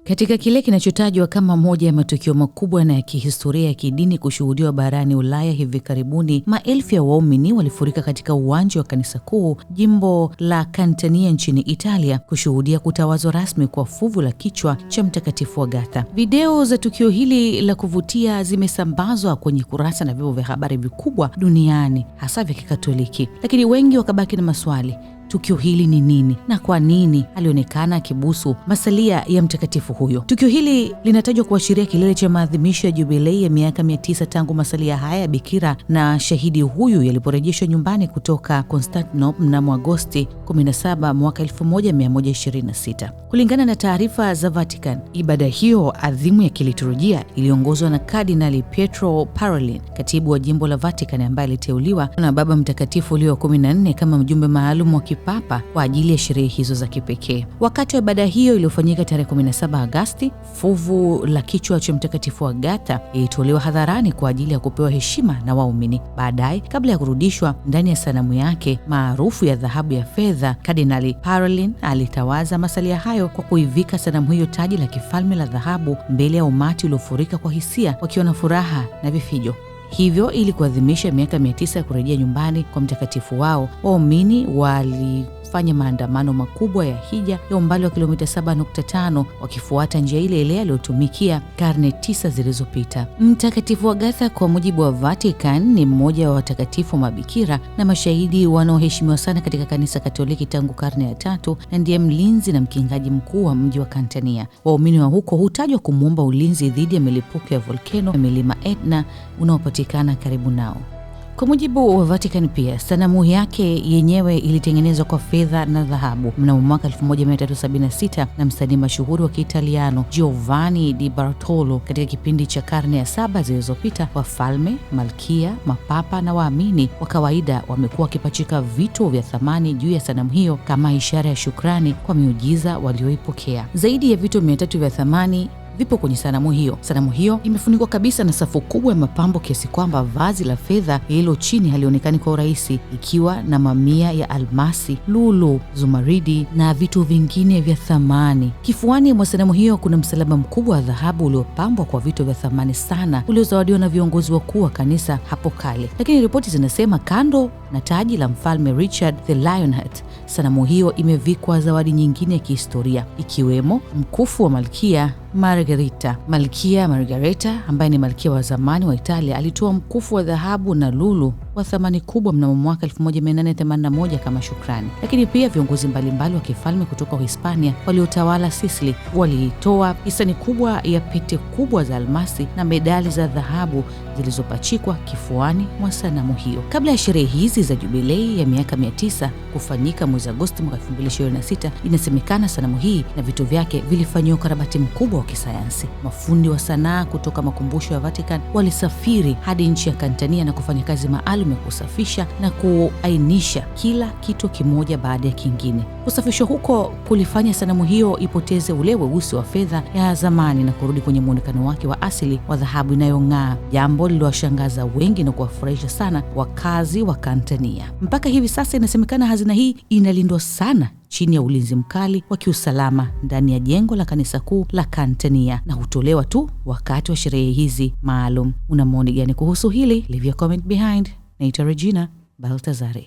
Katika kile kinachotajwa kama moja ya matukio makubwa na ya kihistoria ya kidini kushuhudiwa barani Ulaya hivi karibuni, maelfu ya waumini walifurika katika uwanja wa kanisa kuu jimbo la Catania nchini Italia kushuhudia kutawazwa rasmi kwa fuvu la kichwa cha Mtakatifu Agatha. Video za tukio hili la kuvutia zimesambazwa kwenye kurasa na vyombo vya habari vikubwa duniani, hasa vya Kikatoliki, lakini wengi wakabaki na maswali. Tukio hili ni nini na kwa nini alionekana akibusu masalia ya mtakatifu huyo? Tukio hili linatajwa kuashiria kilele cha maadhimisho ya jubilei ya miaka 900 tangu masalia haya ya bikira na shahidi huyu yaliporejeshwa nyumbani kutoka Constantinople mnamo Agosti 17 mwaka 1126. Kulingana na taarifa za Vatican, ibada hiyo adhimu ya kiliturujia iliongozwa na Kardinali Pietro Parolin, katibu wa jimbo la Vatican, ambaye aliteuliwa na Baba Mtakatifu Leo 14 kama mjumbe maalum wa Papa kwa ajili ya sherehe hizo za kipekee. Wakati wa ibada hiyo iliyofanyika tarehe 17 Agosti, fuvu la kichwa cha Mtakatifu Agatha ilitolewa hadharani kwa ajili ya kupewa heshima na waumini. Baadaye, kabla ya kurudishwa ndani ya sanamu yake maarufu ya dhahabu ya fedha, Kardinali Parolin alitawaza masalia hayo kwa kuivika sanamu hiyo taji la kifalme la dhahabu mbele ya umati uliofurika kwa hisia, wakiwa na furaha na vifijo. Hivyo ili kuadhimisha miaka 900 ya kurejea nyumbani kwa mtakatifu wao, waumini walifanya maandamano makubwa ya hija ya umbali wa kilomita 7.5 wakifuata njia ile ile aliyotumikia karne 9 zilizopita. Mtakatifu Agatha, kwa mujibu wa Vatican, ni mmoja wa watakatifu mabikira na mashahidi wanaoheshimiwa sana katika kanisa Katoliki tangu karne ya 3 na ndiye mlinzi na mkingaji mkuu wa mji wa Catania. Waumini wa huko hutajwa kumwomba ulinzi dhidi ya milipuko ya volkeno na milima Etna unaopatikana karibu nao. Kwa mujibu wa Vatican pia, sanamu yake yenyewe ilitengenezwa kwa fedha na dhahabu mnamo mwaka 1376 na msanii mashuhuri wa Kiitaliano Giovanni di Bartolo. Katika kipindi cha karne ya 7 zilizopita, wafalme, malkia, mapapa na waamini wa kawaida wamekuwa wakipachika vitu vya thamani juu ya sanamu hiyo kama ishara ya shukrani kwa miujiza walioipokea. Zaidi ya vitu 300 vya thamani vipo kwenye sanamu hiyo. Sanamu hiyo imefunikwa kabisa na safu kubwa ya mapambo kiasi kwamba vazi la fedha lililo chini halionekani kwa urahisi, ikiwa na mamia ya almasi, lulu, zumaridi na vitu vingine vya thamani. Kifuani mwa sanamu hiyo kuna msalaba mkubwa wa dhahabu uliopambwa kwa vitu vya thamani sana, uliozawadiwa na viongozi wakuu wa kanisa hapo kale. Lakini ripoti zinasema kando na taji la mfalme Richard the Lionheart, sanamu hiyo imevikwa zawadi nyingine ya kihistoria, ikiwemo mkufu wa malkia Margherita. Malkia Margherita, ambaye ni malkia wa zamani wa Italia, alitoa mkufu wa dhahabu na lulu wa thamani kubwa mnamo mwaka 1881 kama shukrani. Lakini pia viongozi mbalimbali wa kifalme kutoka Hispania waliotawala Sicily walitoa hisani kubwa ya pete kubwa za almasi na medali za dhahabu zilizopachikwa kifuani mwa sanamu hiyo. Kabla ya sherehe hizi za jubilei ya miaka 900 kufanyika mwezi Agosti mwaka 2026, inasemekana sanamu hii na vitu vyake vilifanyiwa ukarabati mkubwa wa kisayansi. Mafundi wa sanaa kutoka makumbusho ya Vatican walisafiri hadi nchi ya Catania na kufanya kazi maalum ya kusafisha na kuainisha kila kitu kimoja baada ya kingine. Kusafishwa huko kulifanya sanamu hiyo ipoteze ule weusi wa fedha ya zamani na kurudi kwenye muonekano wake wa asili wa dhahabu inayong'aa, jambo lililowashangaza wengi na kuwafurahisha sana wakazi wa Catania. Mpaka hivi sasa inasemekana hazina hii inalindwa sana chini ya ulinzi mkali wa kiusalama ndani ya jengo la kanisa kuu la Catania na hutolewa tu wakati wa sherehe hizi maalum. Una maoni gani kuhusu hili? Leave your comment behind. Naitwa Regina Baltazari.